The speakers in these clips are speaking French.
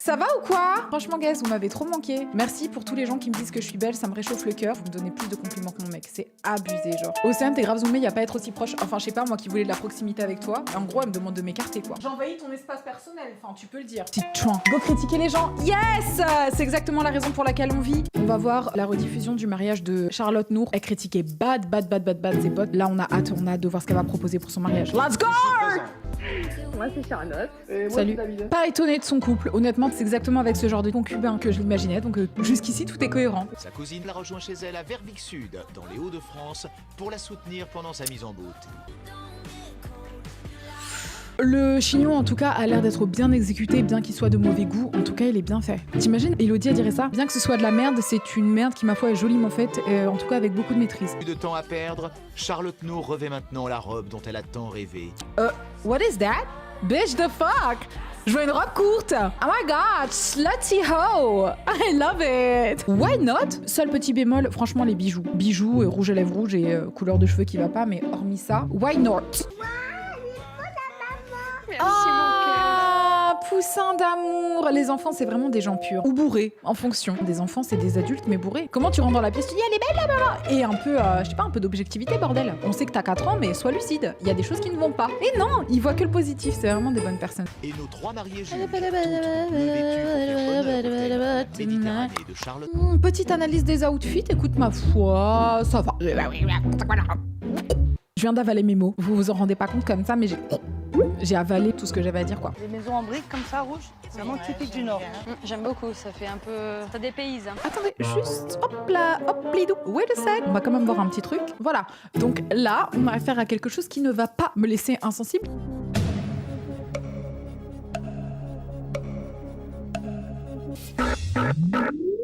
Ça va ou quoi? Franchement, guys, vous m'avez trop manqué. Merci pour tous les gens qui me disent que je suis belle, ça me réchauffe le cœur. Vous me donnez plus de compliments que mon mec, c'est abusé, genre. Océane, t'es grave zoomé, y a pas à être aussi proche. Enfin, je sais pas, moi qui voulais de la proximité avec toi. En gros, elle me demande de m'écarter, quoi. J'envahis ton espace personnel, enfin, tu peux le dire. Petite chouin. Go critiquer les gens. Yes! C'est exactement la raison pour laquelle on vit. On va voir la rediffusion du mariage de Charlotte Nour. Elle critiquait bad ses potes. Là, on a hâte de voir ce qu'elle va proposer pour son mariage. Let's go! Moi c'est Charlotte. Salut. Pas étonné de son couple. Honnêtement, c'est exactement avec ce genre de concubin que je l'imaginais. Donc jusqu'ici, tout est cohérent. Sa cousine la rejoint chez elle à Vervic Sud, dans les Hauts-de-France, pour la soutenir pendant sa mise en beauté. Le chignon, en tout cas, a l'air d'être bien exécuté, bien qu'il soit de mauvais goût. En tout cas, il est bien fait. T'imagines, Elodie, elle dirait ça? Bien que ce soit de la merde, c'est une merde qui, ma foi, est joliment faite, en tout cas avec beaucoup de maîtrise. Plus de temps à perdre, Charlotte Nour revêt maintenant la robe dont elle a tant rêvé. What is that? Bitch, the fuck? Je veux une robe courte. Oh my god, slutty hoe. I love it. Why not? Seul petit bémol, franchement, les bijoux. Bijoux, rouge à lèvres rouge et couleur de cheveux qui va pas, mais hormis ça, why not? Merci Ah, poussin d'amour. Les enfants, c'est vraiment des gens purs. Ou bourrés, en fonction. Des enfants, c'est des adultes, mais bourrés. Comment tu rentres dans la pièce, tu dis, elle est belle, là. Et un peu, je sais pas, un peu d'objectivité, bordel. On sait que t'as 4 ans, mais sois lucide. Il y a des choses qui ne vont pas. Et non, ils voient que le positif. C'est vraiment des bonnes personnes. Et nos trois mariés juges, toutes bleu vêtus pour faire honneur au thème Méditerranée de Charlotte. Petite analyse des outfits, écoute ma foi, ça va. Je viens d'avaler mes mots. Vous vous en rendez pas compte comme ça, mais j'ai avalé tout ce que j'avais à dire, quoi. Des maisons en briques comme ça, rouges, c'est vraiment typique du Nord. J'aime beaucoup, ça fait un peu... ça dépayse. Hein. Attendez, juste, hop là, hop lidou, wait a sec. On va quand même voir un petit truc. Voilà, donc là, on a affaire à quelque chose qui ne va pas me laisser insensible.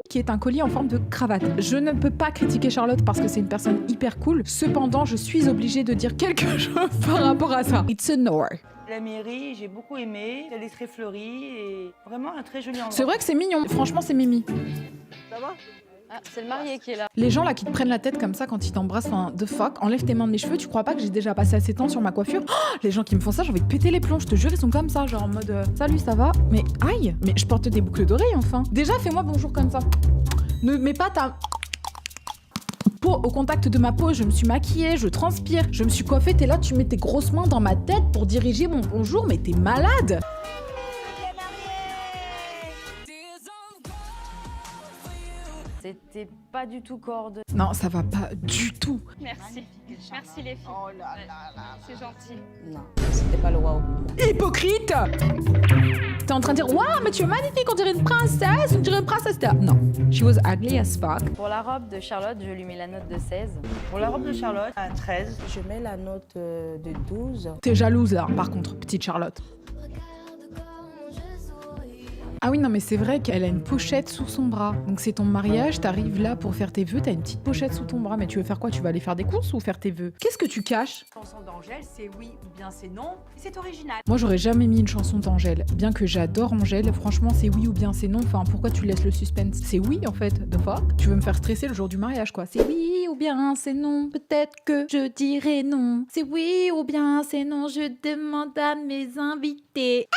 Qui est un collier en forme de cravate. Je ne peux pas critiquer Charlotte parce que c'est une personne hyper cool. Cependant, je suis obligée de dire quelque chose par rapport à ça. It's a no. La mairie, j'ai beaucoup aimé, elle est très fleurie et vraiment un très joli endroit. C'est vrai que c'est mignon. Franchement, c'est mimi. Ça va? Ah, c'est le marié qui est là. Les gens là qui te prennent la tête comme ça quand ils t'embrassent, enfin, the fuck, enlève tes mains de mes cheveux, tu crois pas que j'ai déjà passé assez de temps sur ma coiffure? Oh, les gens qui me font ça, j'ai envie de péter les plombs, je te jure, ils sont comme ça, genre en mode salut, ça va? Mais aïe, mais je porte des boucles d'oreilles enfin. Déjà, fais-moi bonjour comme ça. Ne mets pas ta peau au contact de ma peau, je me suis maquillée, je transpire, je me suis coiffée, t'es là, tu mets tes grosses mains dans ma tête pour diriger mon bonjour, mais t'es malade! C'était pas du tout corde. Non, ça va pas du tout. Merci. Merci les filles. Oh là là là. C'est gentil. Non, c'était pas le waouh. Hypocrite! T'es en train de dire, waouh, mais tu es magnifique, on dirait une princesse, on dirait une princesse. Non, she was ugly as fuck. Pour la robe de Charlotte, je lui mets la note de 16. Pour la robe de Charlotte, un 13. Je mets la note de 12. T'es jalouse là, par contre, petite Charlotte. Ah oui, non, mais c'est vrai qu'elle a une pochette sous son bras. Donc c'est ton mariage, t'arrives là pour faire tes vœux, t'as une petite pochette sous ton bras. Mais tu veux faire quoi? Tu vas aller faire des courses ou faire tes vœux? Qu'est-ce que tu caches? Chanson d'Angèle, c'est oui ou bien c'est non, et c'est original. Moi, j'aurais jamais mis une chanson d'Angèle. Bien que j'adore Angèle, franchement, c'est oui ou bien c'est non. Enfin, pourquoi tu laisses le suspense? C'est oui, en fait, the fuck. Tu veux me faire stresser le jour du mariage, quoi. C'est oui ou bien c'est non, peut-être que je dirai non. C'est oui ou bien c'est non, je demande à mes invités.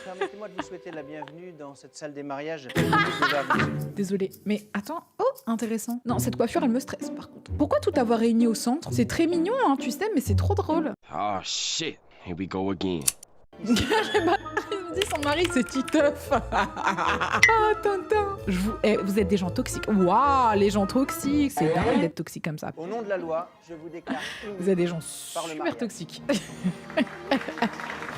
Permettez-moi de vous souhaiter la bienvenue dans cette salle des mariages. Désolée, mais attends, oh, intéressant. Non, cette coiffure, elle me stresse par contre. Pourquoi tout avoir réuni au centre? C'est très mignon, hein, tu sais, mais c'est trop drôle. Oh shit, here we go again. Il me dit son mari, c'est Titeuf. Oh, Tintin. Vous êtes des gens toxiques. Waouh, les gens toxiques, c'est dingue d'être toxique comme ça. Au nom de la loi, je vous déclare. Vous êtes des gens Par le super mariage. toxiques.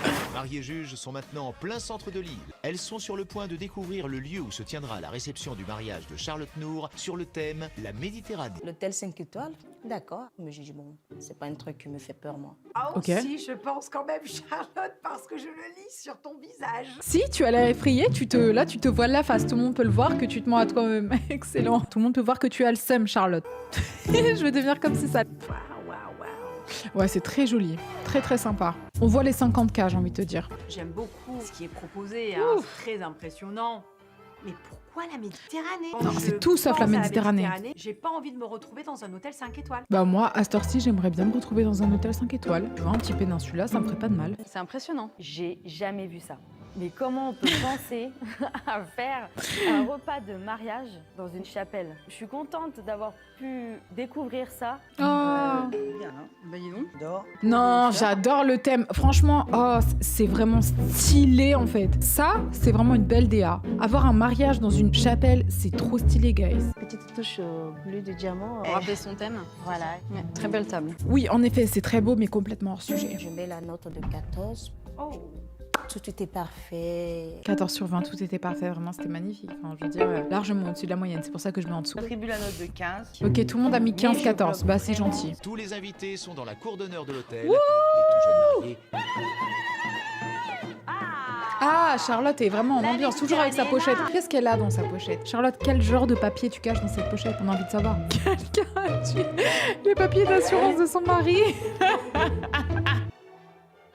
Les mariés juges sont maintenant en plein centre de l'île. Elles sont sur le point de découvrir le lieu où se tiendra la réception du mariage de Charlotte Nour sur le thème La Méditerranée. L'hôtel 5 étoiles, d'accord. Mais j'ai dit, bon, c'est pas un truc qui me fait peur, moi. Ah Ok. aussi, je pense quand même, Charlotte, parce que je le lis sur ton visage. Si tu as l'air effrayé, tu te voiles la face. Tout le monde peut le voir que tu te mens à toi-même. Excellent. Tout le monde peut voir que tu as le seum, Charlotte. Je vais devenir comme c'est ça. Waouh, waouh, waouh. Ouais, c'est très joli. Très, très sympa. On voit les 50K, j'ai envie de te dire. J'aime beaucoup ce qui est proposé, hein, c'est très impressionnant. Mais pourquoi la Méditerranée? Non, Je c'est tout sauf pense la à Méditerranée. J'ai pas envie de me retrouver dans un hôtel 5 étoiles. Bah moi, à cette heure-ci, j'aimerais bien me retrouver dans un hôtel 5 étoiles. Tu vois, un petit péninsula, ça me ferait pas de mal. C'est impressionnant. J'ai jamais vu ça. Mais comment on peut penser à faire un repas de mariage dans une chapelle? Je suis contente d'avoir pu découvrir ça. Oh. Bien, hein. Bah dis donc. Dors. Non, j'adore le thème. Franchement, oh, c'est vraiment stylé en fait. Ça, c'est vraiment une belle DA. Avoir un mariage dans une chapelle, c'est trop stylé, guys. Petite touche bleu de diamant. Pour rappeler son thème. Voilà. Ouais, très belle table. Oui, en effet, c'est très beau, mais complètement hors sujet. Je mets la note de 14. Oh. Tout était parfait. 14 sur 20, tout était parfait, vraiment, c'était magnifique. Enfin, je veux dire, largement au-dessus de la moyenne, c'est pour ça que je mets en dessous. J'attribue la note de 15. Ok, tout le monde a mis 15-14, bah c'est gentil. Tous les invités sont dans la cour d'honneur de l'hôtel. Les tout jeunes mariés. Ah, Charlotte est vraiment en La ambiance, toujours avec sa Méditerranée. pochette. Qu'est-ce qu'elle a dans sa pochette? Charlotte, quel genre de papier tu caches dans cette pochette? On a envie de savoir. Quelqu'un a tué les papiers d'assurance de son mari.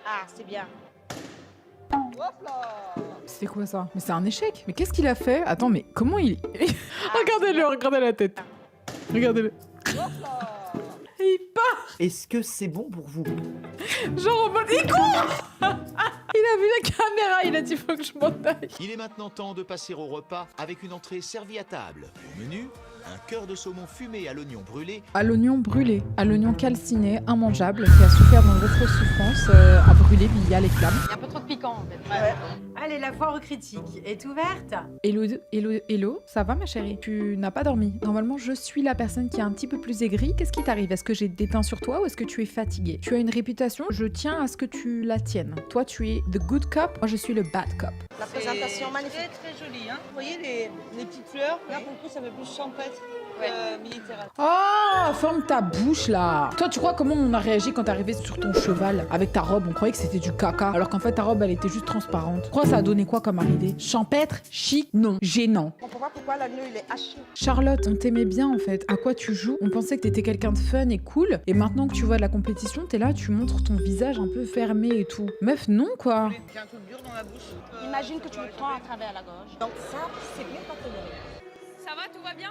Ah, c'est bien. C'est quoi ça? Mais c'est un échec. Mais qu'est-ce qu'il a fait? Attends, mais comment il... Regardez-le, regardez la tête. Regardez-le. Il part, Est-ce que c'est bon pour vous? genre en mode... Il court. Il a vu la caméra, il a dit faut que je m'en aille. Il est maintenant temps de passer au repas avec une entrée servie à table. Au menu, un cœur de saumon fumé à l'oignon brûlé, À l'oignon brûlé, à l'oignon calciné, immangeable, qui a souffert d'une rétro-souffrance, à brûler via les flammes. Il y a un peu trop de piquant en fait. Allez, la foire aux critiques est ouverte. Hello, ça va ma chérie? Tu n'as pas dormi. Normalement, je suis la personne qui est un petit peu plus aigrie. Qu'est-ce qui t'arrive? Est-ce que j'ai déteint sur toi ou est-ce que tu es fatiguée? Tu as une réputation, je tiens à ce que tu la tiennes. Toi, tu es the good cop, moi je suis le bad cop. La présentation magnifique. Très très joli, hein. Vous voyez les petites fleurs? Là pour le coup ça fait plus champêtre méditerranéen. Oh, ferme ta bouche là. Toi, tu crois comment on a réagi quand t'es arrivé sur ton cheval avec ta robe? On croyait que c'était du caca, alors qu'en fait ta robe elle était juste transparente. Tu crois ça a donné quoi comme arrivée? Champêtre, chic, non, gênant. Je comprends pas pourquoi l'agneau il est haché. Charlotte, on t'aimait bien en fait. À quoi tu joues? On pensait que t'étais quelqu'un de fun et cool, et maintenant que tu vois de la compétition, t'es là, tu montres ton visage un peu fermé et tout. Meuf, non quoi. J'ai un truc dur dans la bouche. Imagine que tu le prends à travers la gorge. Donc ça, c'est bien pas toléré. Ça va, tout va bien?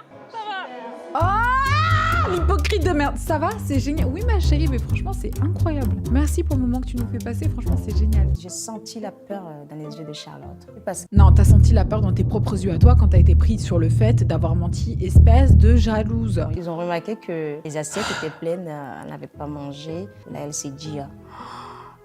Oh, l'hypocrite de merde. Ça va? C'est génial. Oui ma chérie, mais franchement c'est incroyable. Merci pour le moment que tu nous fais passer, franchement c'est génial. J'ai senti la peur dans les yeux de Charlotte. Parce que Non, t'as senti la peur dans tes propres yeux à toi quand t'as été prise sur le fait d'avoir menti, espèce de jalouse. ils ont remarqué que les assiettes étaient pleines, elle n'avait pas mangé. Là, elle s'est dit,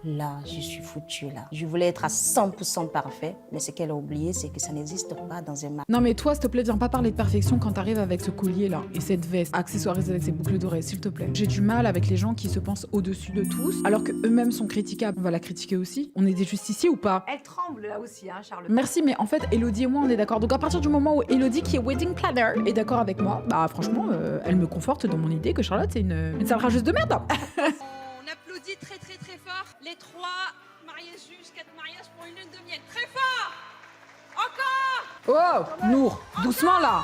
là, je suis foutue là. Je voulais être à 100% parfait, mais ce qu'elle a oublié, c'est que ça n'existe pas dans un mariage. Non mais toi, s'il te plaît, viens pas parler de perfection quand t'arrives avec ce collier là et cette veste accessoirisée avec ces boucles d'oreilles, s'il te plaît. J'ai du mal avec les gens qui se pensent au-dessus de tous, alors que eux-mêmes sont critiquables. On va la critiquer aussi. On est des justiciers ou pas? Elle tremble là aussi, hein, Charlotte. Merci, mais en fait, Elodie et moi, on est d'accord. Donc à partir du moment où Elodie, qui est wedding planner, est d'accord avec moi, bah franchement, elle me conforte dans mon idée que Charlotte, c'est une sale rageuse de merde. On applaudit très très très fort les 3 mariages jusqu'à mariage pour une lune de miel. Très fort! Encore! Oh, Nour, doucement là.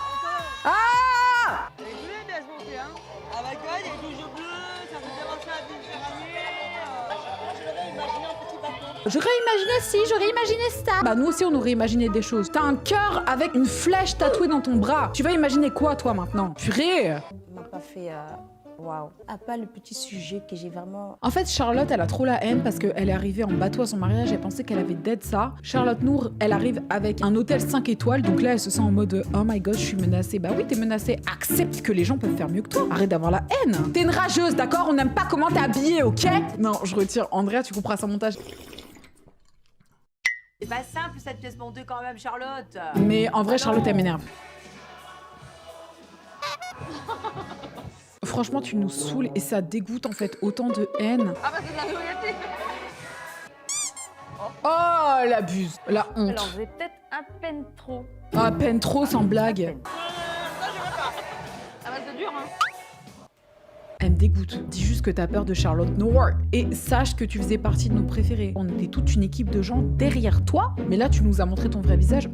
Ah! Elle est bleue, mais elle se montait, hein. Ah bah quoi, il y a des yeux bleus, ça fait penser à la Méditerranée. J'aurais imaginé ça. Bah nous aussi, on aurait imaginé des choses. T'as un cœur avec une flèche tatouée dans ton bras. Tu vas imaginer quoi, toi, maintenant? Purée. Elle m'a pas fait waouh. À part le petit sujet que j'ai vraiment. En fait, Charlotte, elle a trop la haine parce qu'elle est arrivée en bateau à son mariage, elle pensait qu'elle avait dead ça. Charlotte Nour, elle arrive avec un hôtel 5 étoiles, donc là, elle se sent en mode oh my god, je suis menacée. Bah oui, t'es menacée. Accepte que les gens peuvent faire mieux que toi. Arrête d'avoir la haine. T'es une rageuse, d'accord? On n'aime pas comment t'es habillée, ok? Non, je retire. Andrea, tu comprends ça montage. C'est pas simple cette pièce montée quand même, Charlotte. Mais en vrai, Charlotte, elle m'énerve. Franchement, tu nous saoules et ça dégoûte en fait autant de haine. Ah bah c'est de la loyauté. Oh, l'abuse, la Elle en honte. faisait peut-être à peine trop. À peine trop, sans blague. Ah bah c'est dur hein. Elle me dégoûte. Dis juste que t'as peur de Charlotte Nour. Et sache que tu faisais partie de nos préférés. On était toute une équipe de gens derrière toi. Mais là, tu nous as montré ton vrai visage.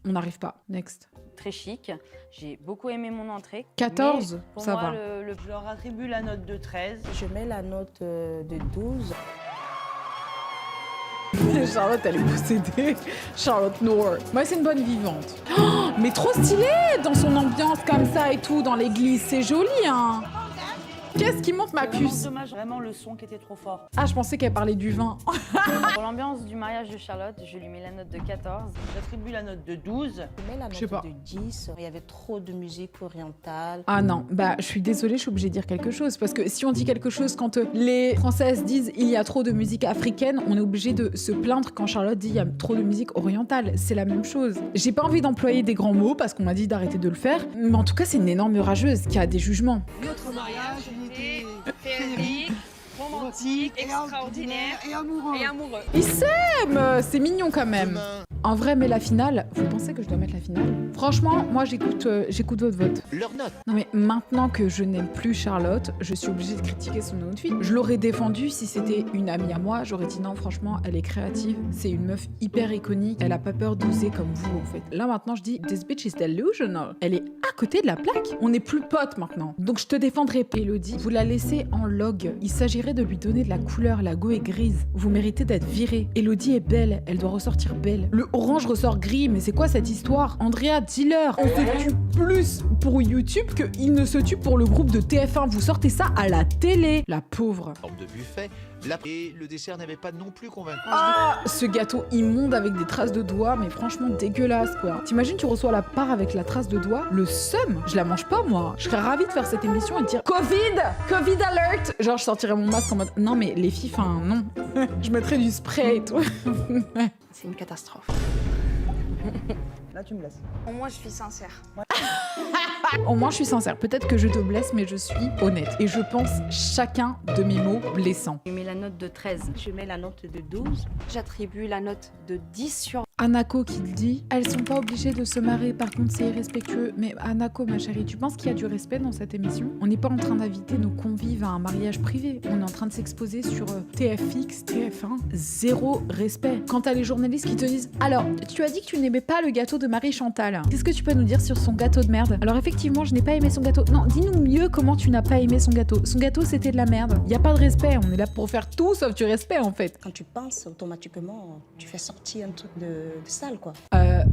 On n'arrive pas. Next. Très chic. J'ai beaucoup aimé mon entrée. 14, Mais pour ça moi, va. Je leur attribue la note de 13. Je mets la note de 12. Charlotte, elle est possédée. Charlotte Nour. Moi, c'est une bonne vivante. Oh, mais trop stylé dans son ambiance comme ça et tout, dans l'église. C'est joli, hein. Qu'est-ce qui monte ma puce? Dommage, vraiment le son qui était trop fort. Ah, je pensais qu'elle parlait du vin. Pour l'ambiance du mariage de Charlotte, je lui mets la note de 14. J'attribue la note de 12. Je mets la Je sais pas. note de 10. Il y avait trop de musique orientale. Ah non, bah je suis désolée, je suis obligée de dire quelque chose. Parce que si on dit quelque chose quand les Françaises disent il y a trop de musique africaine, on est obligé de se plaindre quand Charlotte dit il y a trop de musique orientale. C'est la même chose. J'ai pas envie d'employer des grands mots parce qu'on m'a dit d'arrêter de le faire. Mais en tout cas, c'est une énorme rageuse qui a des jugements. Notre mariage était féerique, romantique, extraordinaire et amoureux. Ils s'aiment, c'est mignon quand même. Demain, En vrai, mais la finale, vous pensez que je dois mettre la finale? Franchement, moi j'écoute votre vote. leur note. Non mais maintenant que je n'aime plus Charlotte, je suis obligée de critiquer son outfit. Je l'aurais défendue si c'était une amie à moi, j'aurais dit non franchement, elle est créative, c'est une meuf hyper iconique, elle a pas peur d'oser comme vous en fait. Là maintenant je dis, this bitch is delusional. Elle est à côté de la plaque. On n'est plus potes maintenant. Donc je te défendrai pas. Elodie, vous la laissez en log. Il s'agirait de lui donner de la couleur, la go est grise. Vous méritez d'être virée. Elodie est belle, elle doit ressortir belle. Le orange ressort gris, mais c'est quoi cette histoire? Andrea, dis-leur, on se tue plus pour YouTube qu'il ne se tue pour le groupe de TF1. Vous sortez ça à la télé. La pauvre. Forme de buffet. Et le dessert n'avait pas non plus convaincu. Ah, ce gâteau immonde avec des traces de doigts, mais franchement dégueulasse quoi. T'imagines, tu reçois la part avec la trace de doigt? Le seum, je la mange pas moi. Je serais ravie de faire cette émission et de dire Covid alert. Genre je sortirais mon masque en mode non mais les filles, enfin non. Je mettrais du spray et tout. C'est une catastrophe. Là, tu me laisses. Au moins, je suis sincère. Au moins je suis sincère. Peut-être que je te blesse, mais je suis honnête. Et je pense chacun de mes mots blessants. Je lui mets la note de 13. Je mets la note de 12. J'attribue la note de 10 sur Anako qui le dit, elles sont pas obligées de se marier, par contre c'est irrespectueux. Mais Anako ma chérie, tu penses qu'il y a du respect dans cette émission? On n'est pas en train d'inviter nos convives à un mariage privé, on est en train de s'exposer sur TFX, TF1, zéro respect. Quand t'as les journalistes qui te disent « Alors, tu as dit que tu n'aimais pas le gâteau de Marie Chantal, qu'est-ce que tu peux nous dire sur son gâteau de merde ?» Alors effectivement, je n'ai pas aimé son gâteau. Non, dis-nous mieux comment tu n'as pas aimé son gâteau. Son gâteau c'était de la merde. Y a pas de respect, on est là pour faire tout sauf du respect en fait. Quand tu penses, automatiquement, tu fais sortir un truc de sale, quoi.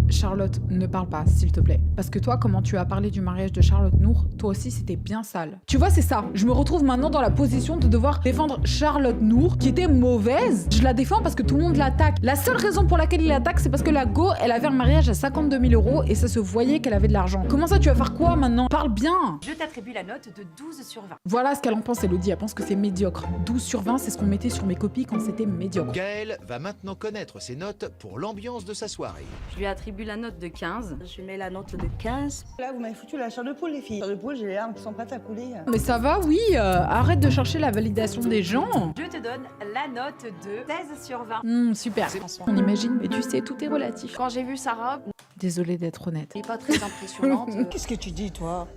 Charlotte, ne parle pas, s'il te plaît. Parce que toi, comment tu as parlé du mariage de Charlotte Nour, toi aussi, c'était bien sale. Tu vois, c'est ça. Je me retrouve maintenant dans la position de devoir défendre Charlotte Nour, qui était mauvaise. Je la défends parce que tout le monde l'attaque. La seule raison pour laquelle il l'attaque, c'est parce que la go, elle avait un mariage à 52 000 € et ça se voyait qu'elle avait de l'argent. Comment ça, tu vas faire quoi maintenant? Parle bien. Je t'attribue la note de 12 sur 20. Voilà ce qu'elle en pense, Elodie. Elle pense que c'est médiocre. 12 sur 20, c'est ce qu'on mettait sur mes copies quand c'était médiocre. Gaël va maintenant connaître ses notes pour l'ambiance de sa soirée. Je lui attribue la note de 15. Je mets la note de 15. Là, vous m'avez foutu la chair de poule, les filles. La chair de poule, j'ai les larmes qui sont prêtes à couler. Mais ça va, oui. Arrête de chercher la validation des gens. Je te donne la note de 16 sur 20. Super. On imagine, mais tu sais, tout est relatif. Quand j'ai vu sa robe, Désolée d'être honnête. elle n'est pas très impressionnante. Qu'est-ce que tu dis, toi?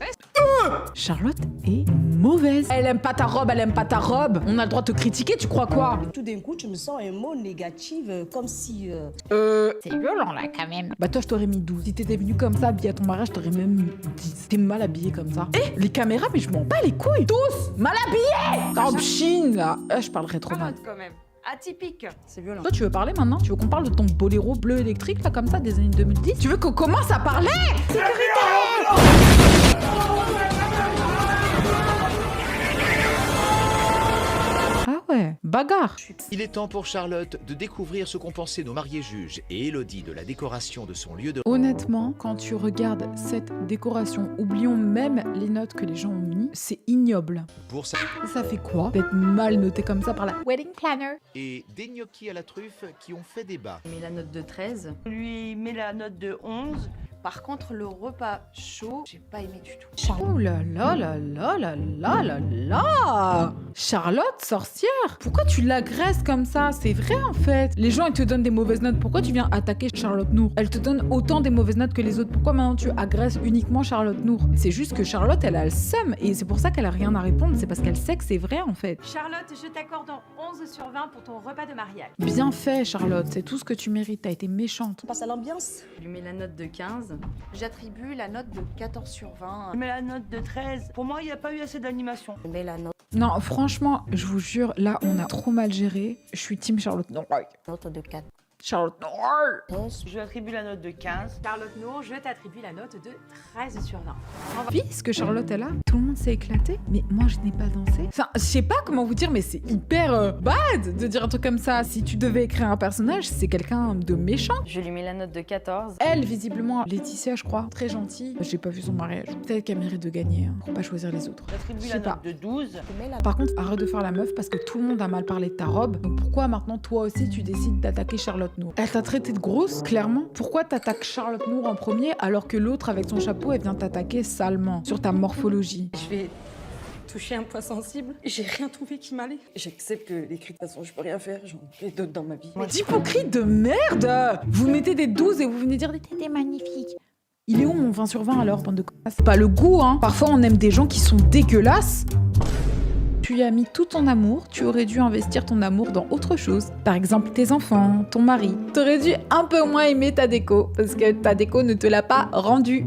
Charlotte est mauvaise. Elle aime pas ta robe, elle aime pas ta robe. On a le droit de te critiquer, tu crois quoi? Tout d'un coup, tu me sens un mot négatif, comme si... C'est violent là quand même. Bah toi je t'aurais mis 12. Si t'étais venu comme ça habillé à ton mariage, je t'aurais même mis 10. T'es mal habillé comme ça. Eh, les caméras, mais je m'en bats les couilles. Tous mal habillés. Oh pchine là. Je parlerai trop mal. Quand même. Atypique. C'est violent. Toi tu veux parler maintenant? Tu veux qu'on parle de ton boléro bleu électrique là comme ça des années 2010? Tu veux qu'on commence à parler? Ah ouais, bagarre. Il est temps pour Charlotte de découvrir ce qu'ont pensé nos mariés juges et Elodie de la décoration de son lieu de... Honnêtement, quand tu regardes cette décoration, oublions même les notes que les gens ont mis, c'est ignoble. Pour ça Ça fait quoi d'être mal noté comme ça par la wedding planner? et des gnocchis à la truffe qui ont fait débat. Je lui mets la note de 13. Je lui mets la note de 11. Par contre, le repas chaud, j'ai pas aimé du tout. Oh là là là là là là là là! Charlotte, sorcière! Pourquoi tu l'agresses comme ça? C'est vrai en fait. Les gens ils te donnent des mauvaises notes. Pourquoi tu viens attaquer Charlotte Nour? Elle te donne autant des mauvaises notes que les autres. Pourquoi maintenant tu agresses uniquement Charlotte Nour? C'est juste que Charlotte elle a le seum et c'est pour ça qu'elle a rien à répondre. C'est parce qu'elle sait que c'est vrai en fait. Charlotte, je t'accorde un 11 sur 20 pour ton repas de mariage. Bien fait Charlotte, c'est tout ce que tu mérites. T'as été méchante. On passe à l'ambiance. Je lui mets la note de 15. J'attribue la note de 14 sur 20. Je mets la note de 13. Pour moi, il n'y a pas eu assez d'animation. Je mets la note Non, franchement, je vous jure, là on a trop mal géré. Je suis team Charlotte Nour. de 4. Charlotte Nour. Je lui attribue la note de 15. Charlotte Nour, je t'attribue la note de 13 sur 20. Puisque Charlotte est là, tout le monde s'est éclaté, mais moi je n'ai pas dansé. Enfin, je sais pas comment vous dire, mais c'est hyper bad de dire un truc comme ça. Si tu devais écrire un personnage, c'est quelqu'un de méchant. Je lui mets la note de 14. Elle, visiblement, Laetitia, je crois, très gentille. J'ai pas vu son mariage. Peut-être qu'elle mérite de gagner, hein, pour pas choisir les autres. J'attribue Je la sais note pas. de 12. Par contre, arrête de faire la meuf parce que tout le monde a mal parlé de ta robe. Donc pourquoi maintenant, toi aussi, tu décides d'attaquer Charlotte Nour? Elle t'a traité de grosse, clairement. Pourquoi t'attaques Charlotte Nour en premier alors que l'autre, avec son chapeau, elle vient t'attaquer salement sur ta morphologie? Je vais toucher un point sensible. J'ai rien trouvé qui m'allait. J'accepte que les cris, de toute façon, je peux rien faire. J'en ai d'autres dans ma vie. Hypocrite de merde! Vous mettez des 12 et vous venez dire t'étais magnifique. Il est où mon 20 sur 20 alors, bande de connasses? Pas le goût, hein. Parfois, on aime des gens qui sont dégueulasses. Tu y as mis tout ton amour, tu aurais dû investir ton amour dans autre chose. Par exemple, tes enfants, ton mari. T'aurais dû un peu moins aimer ta déco, parce que ta déco ne te l'a pas rendue.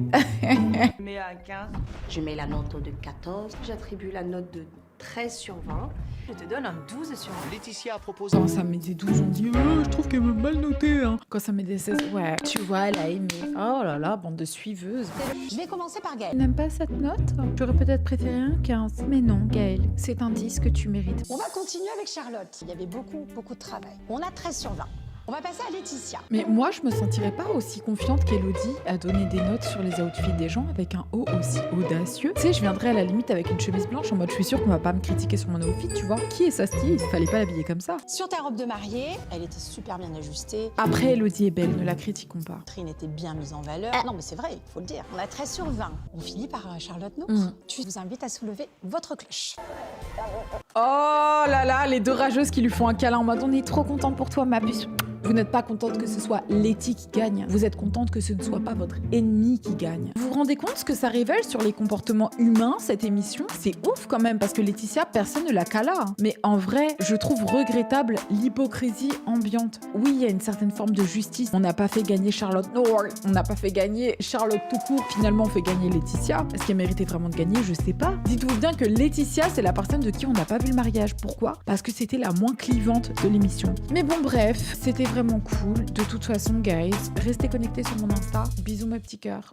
Mais à 15. Je mets la note de 14. J'attribue la note de 13 sur 20. Je te donne un 12 sur 20. Laetitia a proposé... Quand ça met des 12, on dit je trouve qu'elle m'a mal noté. Hein. Quand ça met des 16, ouais, tu vois, elle a aimé. Oh là là, bande de suiveuses. Je vais commencer par Tu Gaël. n'aimes pas cette note? J'aurais peut-être préféré un 15. Mais non, Gaël, c'est un 10 que tu mérites. On va continuer avec Charlotte. Il y avait beaucoup de travail. On a 13 sur 20. On va passer à Laetitia. Mais moi, je me sentirais pas aussi confiante qu'Elodie à donner des notes sur les outfits des gens avec un haut aussi audacieux. Tu sais, je viendrais à la limite avec une chemise blanche en mode je suis sûre qu'on va pas me critiquer sur mon outfit, tu vois. Qui est sa styliste? Fallait pas l'habiller comme ça. Sur ta robe de mariée, elle était super bien ajustée. Après, Elodie est belle, ne la critiquons pas. La poitrine était bien mise en valeur. Non, mais c'est vrai, il faut le dire. On a 13 sur 20. On finit par Charlotte Nour. Tu vous invite à soulever votre cloche. Oh là là, les deux rageuses qui lui font un câlin en mode on est trop content pour toi, ma puce. Vous n'êtes pas contente que ce soit Letty qui gagne. Vous êtes contente que ce ne soit pas votre ennemi qui gagne. Vous vous rendez compte ce que ça révèle sur les comportements humains, cette émission? C'est ouf quand même, parce que Laetitia, personne ne la cala. Mais en vrai, je trouve regrettable l'hypocrisie ambiante. Oui, il y a une certaine forme de justice. On n'a pas fait gagner Charlotte Nour. On n'a pas fait gagner Charlotte tout court. Finalement, on fait gagner Laetitia. Est-ce qu'elle méritait vraiment de gagner? Je sais pas. Dites-vous bien que Laetitia, c'est la personne de qui on n'a pas vu le mariage. Pourquoi? Parce que c'était la moins clivante de l'émission. Mais bon, bref, c'était vraiment cool. De toute façon, guys, restez connectés sur mon Insta. Bisous, mes petits cœurs.